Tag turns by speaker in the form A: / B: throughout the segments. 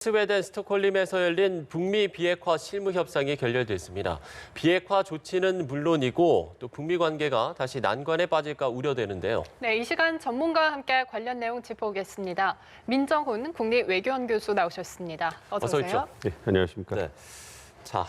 A: 스웨덴 스톡홀름에서 열린 북미 비핵화 실무 협상이 결렬됐습니다. 비핵화 조치는 물론이고 또 북미 관계가 다시 난관에 빠질까 우려되는데요.
B: 네, 이 시간 전문가와 함께 관련 내용 짚어보겠습니다. 민정훈 국립외교원 교수 나오셨습니다. 어서 오세요.
A: 오십시오.
C: 네, 안녕하십니까.
A: 네. 자,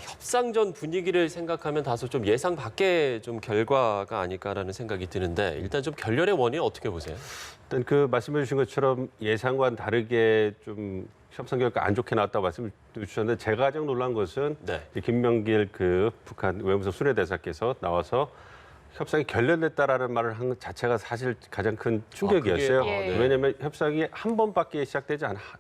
A: 협상 전 분위기를 생각하면 다소 좀 예상 밖의 좀 결과가 아닐까라는 생각이 드는데 일단 좀 결렬의 원인 어떻게 보세요?
C: 일단 그 말씀해 주신 것처럼 예상과는 다르게 좀 협상 결과 안 좋게 나왔다고 말씀을 주셨는데 제가 가장 놀란 것은
A: 네.
C: 김명길 그 북한 외무성 순회대사께서 나와서 협상이 결렬됐다라는 말을 한 자체가 사실 가장 큰 충격이었어요.
B: 예.
C: 왜냐하면 협상이 한 번밖에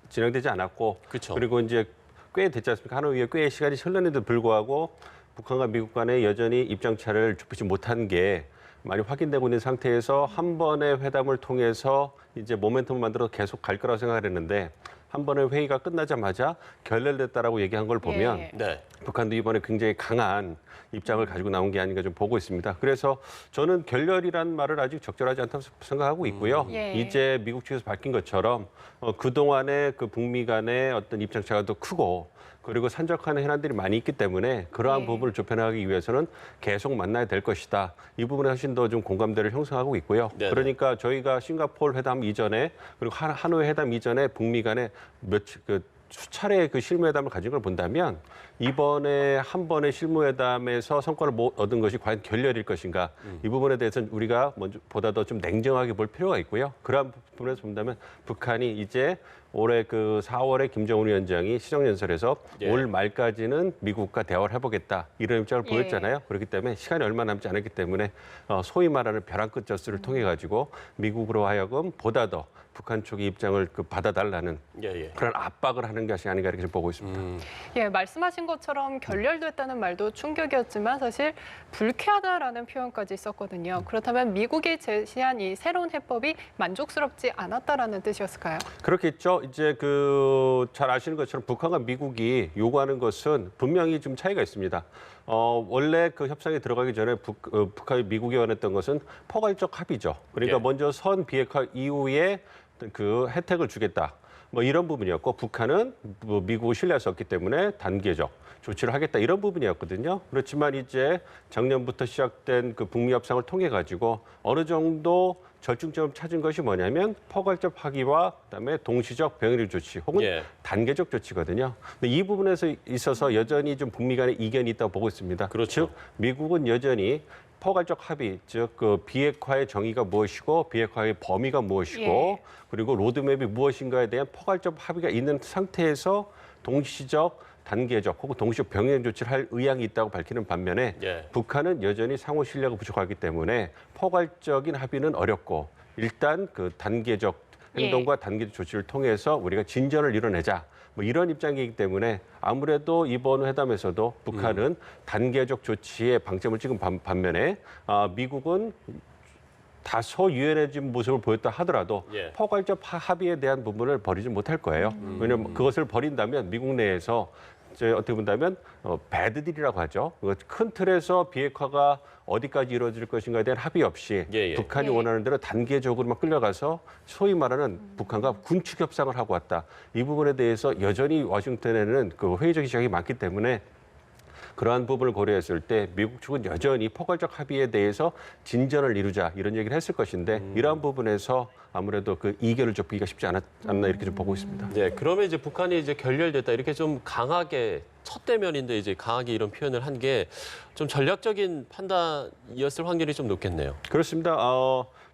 C: 진행되지 않았고
A: 그쵸.
C: 그리고 이제 꽤 됐지 않습니까? 하노이에 꽤 시간이 흘렀는데도 불구하고 북한과 미국 간에 여전히 입장차를 좁히지 못한 게 많이 확인되고 있는 상태에서 한 번의 회담을 통해서 이제 모멘텀을 만들어 계속 갈 거라고 생각을 했는데 한 번의 회의가 끝나자마자 결렬됐다라고 얘기한 걸 보면
B: 예.
A: 네.
C: 북한도 이번에 굉장히 강한 입장을 가지고 나온 게 아닌가 좀 보고 있습니다. 그래서 저는 결렬이란 말을 아직 적절하지 않다고 생각하고 있고요.
B: 예.
C: 이제 미국 측에서 밝힌 것처럼 그동안의 그 북미 간의 어떤 입장차가 더 크고 그리고 산적한 현안들이 많이 있기 때문에 그러한
B: 예.
C: 부분을 좁혀나가기 위해서는 계속 만나야 될 것이다. 이 부분에 훨씬 더 좀 공감대를 형성하고 있고요.
A: 네네.
C: 그러니까 저희가 싱가포르 회담 이전에 그리고 하노이 회담 이전에 북미 간에 수차례의 그 실무회담을 가진 걸 본다면 이번에 한 번의 실무회담에서 성과를 얻은 것이 과연 결렬일 것인가 이 부분에 대해서는 우리가 보다 더 좀 냉정하게 볼 필요가 있고요. 그러한 부분에서 본다면 북한이 이제 올해 그 4월에 김정은 위원장이 시정연설에서
A: 예.
C: 올 말까지는 미국과 대화를 해보겠다 이런 입장을
B: 예.
C: 보였잖아요. 그렇기 때문에 시간이 얼마 남지 않았기 때문에 소위 말하는 벼랑 끝 저스를 통해 가지고 미국으로 하여금 보다 더 북한 쪽의 입장을 받아달라는
A: 예.
C: 그런 압박을 하는 것이 아닌가 이렇게 좀 보고 있습니다.
B: 예, 말씀하신 것처럼 결렬됐다는 말도 충격이었지만 사실 불쾌하다라는 표현까지 썼거든요. 그렇다면 미국이 제시한 이 새로운 해법이 만족스럽지 않았다라는 뜻이었을까요?
C: 그렇겠죠. 이제 잘 아시는 것처럼 북한과 미국이 요구하는 것은 분명히 좀 차이가 있습니다. 원래 그 협상에 들어가기 전에 북한이 미국이 원했던 것은 포괄적 합의죠. 그러니까
A: 예.
C: 먼저 선 비핵화 이후에 그 혜택을 주겠다. 뭐 이런 부분이었고 북한은 미국을 신뢰할 수 없기 때문에 단계적 조치를 하겠다 이런 부분이었거든요. 그렇지만 이제 작년부터 시작된 그 북미 협상을 통해 가지고 어느 정도 절충점을 찾은 것이 뭐냐면 포괄적 합의와 그다음에 동시적 병역 조치 혹은
A: 예.
C: 단계적 조치거든요. 근데 이 부분에서 있어서 여전히 좀 북미 간의 이견이 있다고 보고 있습니다.
A: 그렇죠.
C: 즉 미국은 여전히 포괄적 합의, 즉 그 비핵화의 정의가 무엇이고 비핵화의 범위가 무엇이고
B: 예.
C: 그리고 로드맵이 무엇인가에 대한 포괄적 합의가 있는 상태에서 동시적 단계적 혹은 동시적 병행 조치를 할 의향이 있다고 밝히는 반면에
A: 예.
C: 북한은 여전히 상호 신뢰가 부족하기 때문에 포괄적인 합의는 어렵고 일단 그 단계적 행동과 단계적 조치를 통해서 우리가 진전을 이뤄내자. 뭐 이런 입장이기 때문에 아무래도 이번 회담에서도 북한은 단계적 조치에 방점을 찍은 반면에 미국은 다소 유연해진 모습을 보였다 하더라도
A: 예.
C: 포괄적 합의에 대한 부분을 버리지 못할 거예요. 왜냐하면 그것을 버린다면 미국 내에서 이제 어떻게 본다면 배드딜이라고 하죠. 큰 틀에서 비핵화가 어디까지 이루어질 것인가에 대한 합의 없이
A: 예.
C: 북한이
B: 예.
C: 원하는 대로 단계적으로만 끌려가서 소위 말하는 북한과 군축 협상을 하고 왔다. 이 부분에 대해서 여전히 워싱턴에는 그 회의적 시각이 많기 때문에 그러한 부분을 고려했을 때 미국 측은 여전히 포괄적 합의에 대해서 진전을 이루자 이런 얘기를 했을 것인데 이러한 부분에서 아무래도 그 이견을 좁히기가 쉽지 않았나 이렇게 좀 보고 있습니다.
A: 네, 그러면 이제 북한이 이제 결렬됐다 이렇게 좀 강하게 첫 대면인데 이제 강하게 이런 표현을 한 게 좀 전략적인 판단이었을 확률이 좀 높겠네요.
C: 그렇습니다.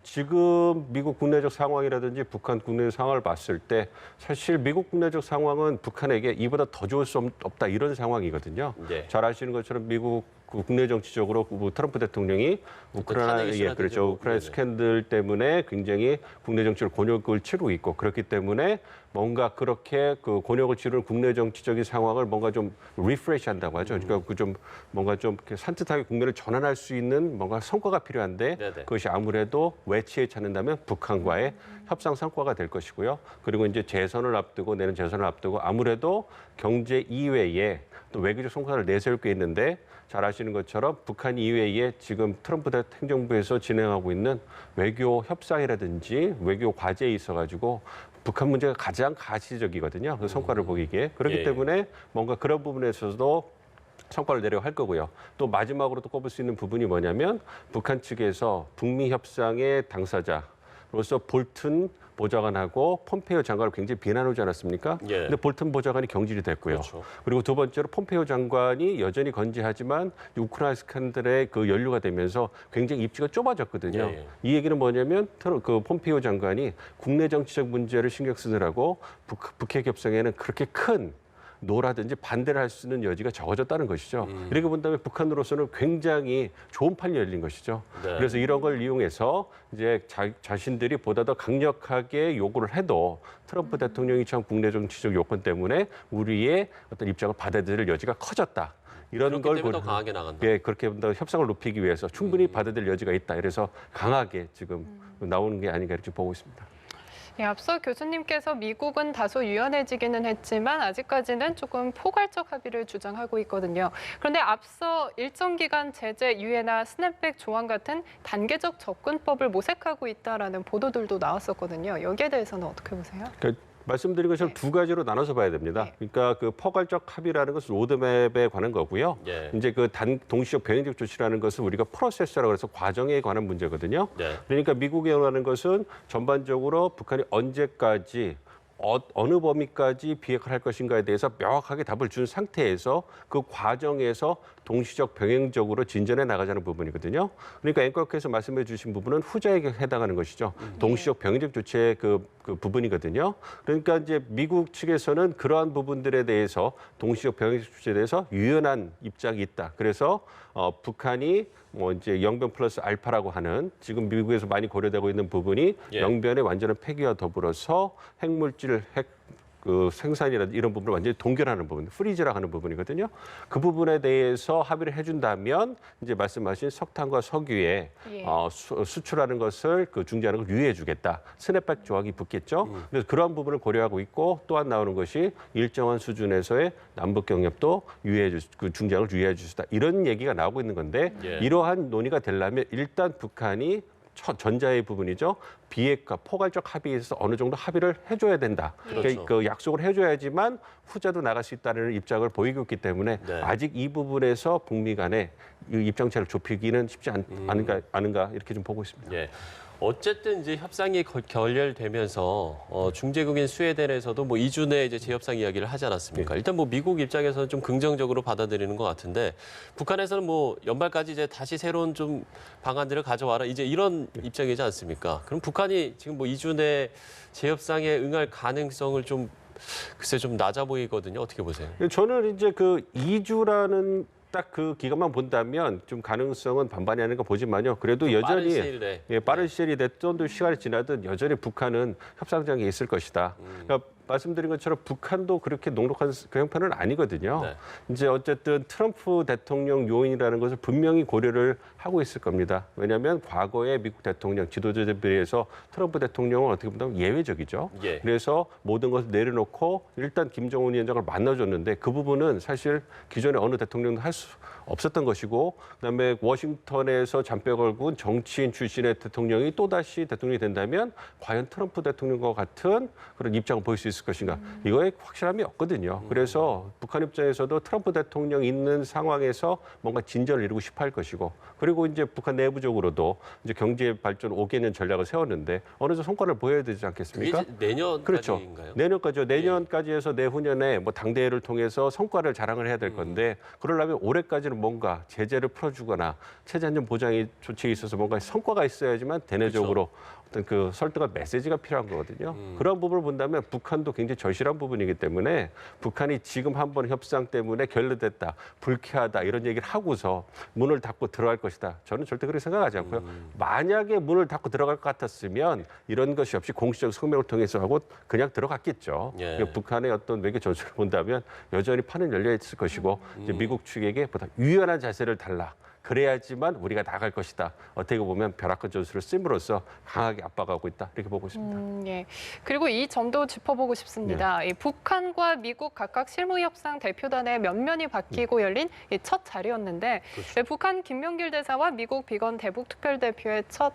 C: 지금 미국 국내적 상황이라든지 북한 국내적 상황을 봤을 때 사실 미국 국내적 상황은 북한에게 이보다 더 좋을 수 없다 이런 상황이거든요.
A: 네.
C: 잘 아시는 것처럼 미국 국내 정치적으로 트럼프 대통령이 우크라이나
A: 탄핵 이슈라든지
C: 그렇죠. 우크라이나
A: 네네.
C: 스캔들 때문에 굉장히 국내 정치를 곤욕을 치르고 있고 그렇기 때문에 뭔가 그렇게 그 곤욕을 치르는 국내 정치적인 상황을 뭔가 좀 리프레시한다고 하죠. 그러니까 그 좀 뭔가 좀 이렇게 산뜻하게 국면을 전환할 수 있는 뭔가 성과가 필요한데
A: 네네.
C: 그것이 아무래도 외치에 찾는다면 북한과의 협상 성과가 될 것이고요. 그리고 이제 내년 재선을 앞두고 아무래도 경제 이외에 또 외교적 성과를 내세울 게 있는데 잘 아시는 것처럼 북한 이외에 지금 트럼프 행정부에서 진행하고 있는 외교 협상이라든지 외교 과제에 있어가지고 북한 문제가 가장 가시적이거든요. 그 성과를 보기에. 그렇기
A: 예.
C: 때문에 뭔가 그런 부분에서도 성과를 내려고 할 거고요. 또 마지막으로 또 꼽을 수 있는 부분이 뭐냐면 북한 측에서 북미 협상의 당사자로서 볼튼 보좌관하고 폼페이오 장관을 굉장히 비난하지 않았습니까?
A: 예.
C: 근데 볼튼 보좌관이 경질이 됐고요.
A: 그렇죠.
C: 그리고 두 번째로 폼페이오 장관이 여전히 건재하지만 우크라이나 스캔들의 그 연루가 되면서 굉장히 입지가 좁아졌거든요.
A: 예, 예.
C: 이 얘기는 뭐냐면 그 폼페이오 장관이 국내 정치적 문제를 신경 쓰느라고 북핵 협상에는 그렇게 큰 노라든지 반대를 할 수 있는 여지가 적어졌다는 것이죠. 이렇게 본다면 북한으로서는 굉장히 좋은 판이 열린 것이죠.
A: 네.
C: 그래서 이런 걸 이용해서 이제 자신들이 보다 더 강력하게 요구를 해도 트럼프 대통령이 처한 국내 정치적 요건 때문에 우리의 어떤 입장을 받아들일 여지가 커졌다. 이런
A: 그렇기
C: 걸
A: 때문에 더 강하게 나간다.
C: 예, 그렇게 더 협상을 높이기 위해서 충분히 받아들일 여지가 있다. 이래서 강하게 지금 나오는 게 아닌가 이렇게 보고 있습니다.
B: 예, 앞서 교수님께서 미국은 다소 유연해지기는 했지만 아직까지는 조금 포괄적 합의를 주장하고 있거든요. 그런데 앞서 일정 기간 제재 유예나 스냅백 조항 같은 단계적 접근법을 모색하고 있다라는 보도들도 나왔었거든요. 여기에 대해서는 어떻게 보세요?
C: 말씀드린 것처럼 두 가지로 나눠서 봐야 됩니다. 그러니까 그 포괄적 합의라는 것은 로드맵에 관한 거고요.
A: 예.
C: 이제 그 동시적 병행적 조치라는 것은 우리가 프로세스라고 해서 과정에 관한 문제거든요.
A: 네.
C: 그러니까 미국에 원하는 것은 전반적으로 북한이 언제까지 어느 범위까지 비핵화할 것인가에 대해서 명확하게 답을 준 상태에서 그 과정에서 동시적 병행적으로 진전해 나가자는 부분이거든요. 그러니까 앵커께서 말씀해 주신 부분은 후자에 해당하는 것이죠. 동시적 병행적 조치의 그 부분이거든요. 그러니까 이제 미국 측에서는 그러한 부분들에 대해서 동시적 병행적 조치에 대해서 유연한 입장이 있다. 그래서 북한이 뭐 이제 영변 플러스 알파라고 하는 지금 미국에서 많이 고려되고 있는 부분이
A: 예.
C: 영변의 완전한 폐기와 더불어서 핵물질, 그 생산이라든지 이런 부분을 완전히 동결하는 부분, 프리즈라고 하는 부분이거든요. 그 부분에 대해서 합의를 해준다면 이제 말씀하신 석탄과 석유에
B: 예.
C: 수출하는 것을 그 중지하는 걸 유예해주겠다. 스냅백 조항이 붙겠죠. 그래서 그러한 부분을 고려하고 있고 또한 나오는 것이 일정한 수준에서의 남북 경협도 그 중지하는 걸 유예해 주시다. 이런 얘기가 나오고 있는 건데
A: 예.
C: 이러한 논의가 되려면 일단 북한이 전자의 부분이죠. 비핵화, 포괄적 합의에 있어서 어느 정도 합의를 해줘야 된다.
A: 그렇죠.
C: 그러니까 그 약속을 해줘야지만 후자도 나갈 수 있다는 입장을 보이고 있기 때문에
A: 네.
C: 아직 이 부분에서 북미 간의 이 입장차를 좁히기는 쉽지 않은가 이렇게 좀 보고 있습니다.
A: 예. 어쨌든 이제 협상이 결렬되면서 중재국인 스웨덴에서도 뭐 2주 내에 이제 재협상 이야기를 하지 않았습니까? 일단 뭐 미국 입장에서는 좀 긍정적으로 받아들이는 것 같은데 북한에서는 뭐 연말까지 이제 다시 새로운 좀 방안들을 가져와라 이제 이런 입장이지 않습니까? 그럼 북한이 지금 뭐 2주 내 재협상에 응할 가능성을 좀 글쎄 좀 낮아 보이거든요. 어떻게 보세요?
C: 저는 이제 그 2주라는 딱 그 기간만 본다면 좀 가능성은 반반이 아닌가 보지만요. 그래도
A: 빠른
C: 여전히
A: 시일 내에.
C: 빠른 시일이 됐든 또 시간이 지나든 여전히 북한은 협상장에 있을 것이다. 그러니까 말씀드린 것처럼 북한도 그렇게 녹록한 그 형편은 아니거든요.
A: 네.
C: 이제 어쨌든 트럼프 대통령 요인이라는 것을 분명히 고려를 하고 있을 겁니다. 왜냐하면 과거의 미국 대통령 지도자들에 비해서 트럼프 대통령은 어떻게 보면 예외적이죠.
A: 예.
C: 그래서 모든 것을 내려놓고 일단 김정은 위원장을 만나줬는데 그 부분은 사실 기존에 어느 대통령도 할 수 없었던 것이고 그다음에 워싱턴에서 잔뼈 걸군 정치인 출신의 대통령이 또다시 대통령이 된다면 과연 트럼프 대통령과 같은 그런 입장을 보일 수 있을 것인가. 이거에 확실함이 없거든요. 그래서 북한 입장에서도 트럼프 대통령이 있는 상황에서 뭔가 진전을 이루고 싶어 할 것이고 그리고 이제 북한 내부적으로도 이제 경제 발전 5개년 전략을 세웠는데 어느 정도 성과를 보여야 되지 않겠습니까?
A: 그게 이제 내년까지인가요?
C: 그렇죠. 내년까지요. 내년까지 해서 내후년에 뭐 당대회를 통해서 성과를 자랑을 해야 될 건데 그러려면 올해까지는 뭔가 제재를 풀어주거나 체제 안전 보장의 조치에 있어서 뭔가 성과가 있어야지만 대내적으로 어떤 그 설득과 메시지가 필요한 거거든요. 그런 부분을 본다면 북한도 굉장히 절실한 부분이기 때문에 북한이 지금 한번 협상 때문에 결렬됐다, 불쾌하다 이런 얘기를 하고서 문을 닫고 들어갈 것이다. 저는 절대 그렇게 생각하지 않고요. 만약에 문을 닫고 들어갈 것 같았으면 이런 것이 없이 공식적 성명을 통해서 하고 그냥 들어갔겠죠.
A: 예.
C: 그러니까 북한의 어떤 외교 전술을 본다면 여전히 판은 열려 있을 것이고 이제 미국 측에게 보다 유연한 자세를 달라. 그래야지만 우리가 나갈 것이다. 어떻게 보면 벼락권 전술을 씀으로써 강하게 압박하고 있다. 이렇게 보고 있습니다.
B: 예. 그리고 이 점도 짚어보고 싶습니다. 이 북한과 미국 각각 실무협상 대표단의 면면이 바뀌고 열린 이 첫 자리였는데 북한 김명길 대사와 미국 비건 대북 특별대표의 첫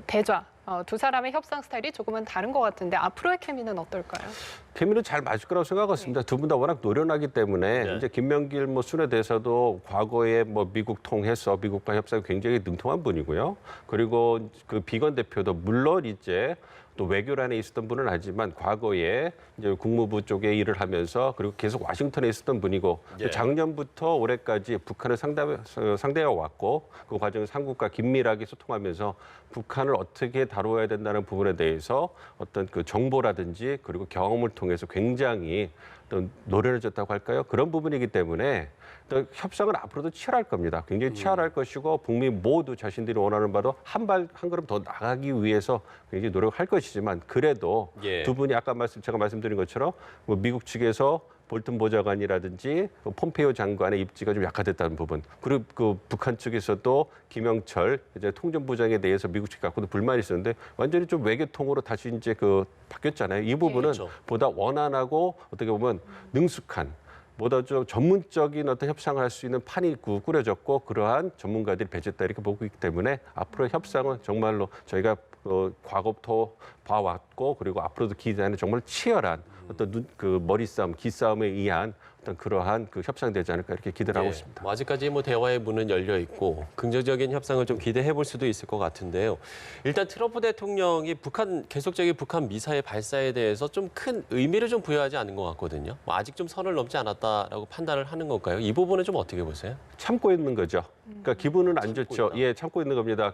B: 대좌 두 사람의 협상 스타일이 조금은 다른 것 같은데 앞으로의 케미는 어떨까요?
C: 케미는 잘 맞을 거라고 생각했습니다. 두 분 다 워낙 노련하기 때문에
A: 네.
C: 이제 김명길 순회대사도 과거에 미국 통해서 미국과 협상이 굉장히 능통한 분이고요. 그리고 그 비건 대표도 물론 이제 또 외교란에 있었던 분은 아니지만 과거에 이제 국무부 쪽에 일을 하면서 그리고 계속 와싱턴에 있었던 분이고
A: 예.
C: 작년부터 올해까지 북한을 상대해 왔고 그 과정에서 한국과 긴밀하게 소통하면서 북한을 어떻게 다루어야 된다는 부분에 대해서 어떤 그 정보라든지 그리고 경험을 통해서 굉장히 또 노련해졌다고 할까요? 그런 부분이기 때문에 또 협상은 앞으로도 치열할 겁니다. 굉장히 치열할 것이고 북미 모두 자신들이 원하는 바로 한 걸음 더 나가기 위해서 굉장히 노력할 것이지만 그래도
A: 예.
C: 두 분이 아까 제가 말씀드린 것처럼 미국 측에서 볼튼 보좌관이라든지 폼페이오 장관의 입지가 좀 약화됐다는 부분, 그리고 그 북한 측에서도 김영철 이제 통전부장에 대해서 미국 측이 갖고도 불만이 있었는데 완전히 좀 외교통으로 다시 이제 바뀌었잖아요. 이 부분은
A: 그렇죠.
C: 보다 원활하고 어떻게 보면 능숙한 보다 좀 전문적인 어떤 협상을 할 수 있는 판이 꾸려졌고 그러한 전문가들이 배제했다 이렇게 보고 있기 때문에 앞으로 협상은 정말로 저희가 과거부터 봐왔고 그리고 앞으로도 기대하는 정말 치열한 어떤 머리싸움, 기싸움에 의한 어떤 그러한 협상되지 않을까 이렇게 기대를 하고 있습니다.
A: 아직까지 대화의 문은 열려 있고 긍정적인 협상을 좀 기대해 볼 수도 있을 것 같은데요. 일단 트럼프 대통령이 계속적인 북한 미사일 발사에 대해서 좀 큰 의미를 좀 부여하지 않은 것 같거든요. 아직 좀 선을 넘지 않았다라고 판단을 하는 건가요? 이 부분은 좀 어떻게 보세요?
C: 참고 있는 거죠. 그러니까 기분은 안 좋죠.
A: 있다.
C: 예, 참고 있는 겁니다.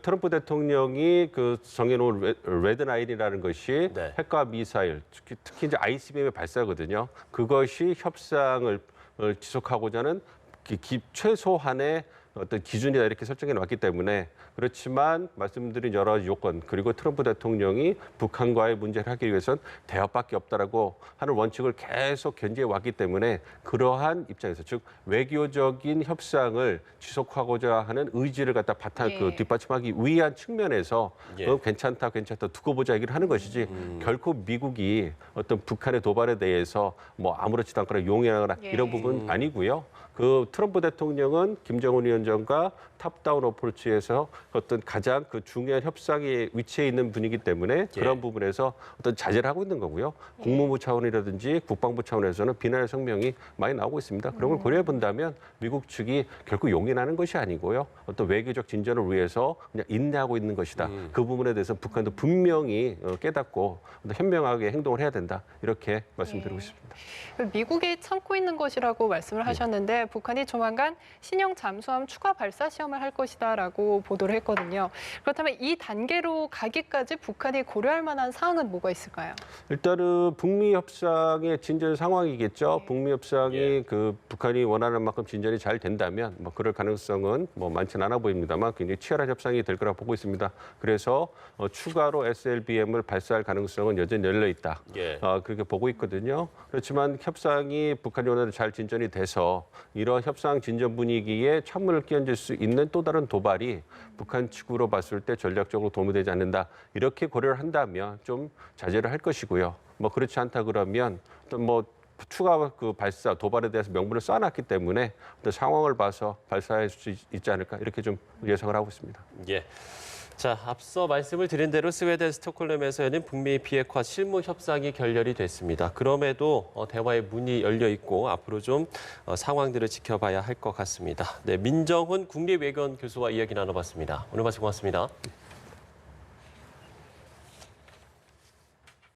C: 트럼프 대통령이 정해놓은 레드라인이라는 것이
A: 네.
C: 핵과 미사일, 특히 이제 ICBM의 발사거든요. 그것이 협상을 지속하고자 하는 최소한의 어떤 기준이다 이렇게 설정해 놨기 때문에 그렇지만 말씀드린 여러 가지 요건 그리고 트럼프 대통령이 북한과의 문제를 하기 위해서는 대화밖에 없다라고 하는 원칙을 계속 견지해 왔기 때문에 그러한 입장에서 즉 외교적인 협상을 지속하고자 하는 의지를 갖다 뒷받침하기 위한 측면에서
A: 예.
C: 괜찮다 두고 보자 얘기를 하는 것이지 결코 미국이 어떤 북한의 도발에 대해서 아무렇지도 않거나 용인하거나
B: 예.
C: 이런 부분 아니고요. 트럼프 대통령은 김정은 위원장과 탑다운 어프로치에서 어떤 가장 중요한 협상의 위치에 있는 분이기 때문에 그런 부분에서 어떤 자제를 하고 있는 거고요. 국무부 차원이라든지 국방부 차원에서는 비난의 성명이 많이 나오고 있습니다. 그런 걸 고려해 본다면 미국 측이 결코 용인하는 것이 아니고요. 어떤 외교적 진전을 위해서 그냥 인내하고 있는 것이다. 그 부분에 대해서 북한도 분명히 깨닫고 현명하게 행동을 해야 된다. 이렇게 말씀드리고 싶습니다.
B: 미국이 참고 있는 것이라고 말씀을 하셨는데 북한이 조만간 신형 잠수함 추가 발사 시험을 할 것이다라고 보도를 했거든요. 그렇다면 이 단계로 가기까지 북한이 고려할 만한 사항은 뭐가 있을까요?
C: 일단은 북미 협상의 진전 상황이겠죠. 북미 협상이
A: 예.
C: 북한이 원하는 만큼 진전이 잘 된다면 그럴 가능성은 많지는 않아 보입니다만 굉장히 치열한 협상이 될 거라 보고 있습니다. 그래서 추가로 SLBM을 발사할 가능성은 여전히 열려 있다.
A: 예.
C: 그렇게 보고 있거든요. 그렇지만 협상이 북한이 원하는 잘 진전이 돼서 이런 협상 진전 분위기에 찬물을 끼얹을 수 있는 또 다른 도발이 북한 측으로 봤을 때 전략적으로 도움이 되지 않는다. 이렇게 고려를 한다면 좀 자제를 할 것이고요. 그렇지 않다 그러면 또 추가 발사 도발에 대해서 명분을 쌓아놨기 때문에 어떤 상황을 봐서 발사할 수 있지 않을까 이렇게 좀 예상을 하고 있습니다.
A: 예. 자, 앞서 말씀을 드린 대로 스웨덴 스톡홀름에서 열린 북미 비핵화 실무 협상이 결렬이 됐습니다. 그럼에도 대화의 문이 열려 있고 앞으로 좀 상황들을 지켜봐야 할 것 같습니다. 네, 민정훈 국립외교원 교수와 이야기 나눠봤습니다. 오늘 말씀 고맙습니다.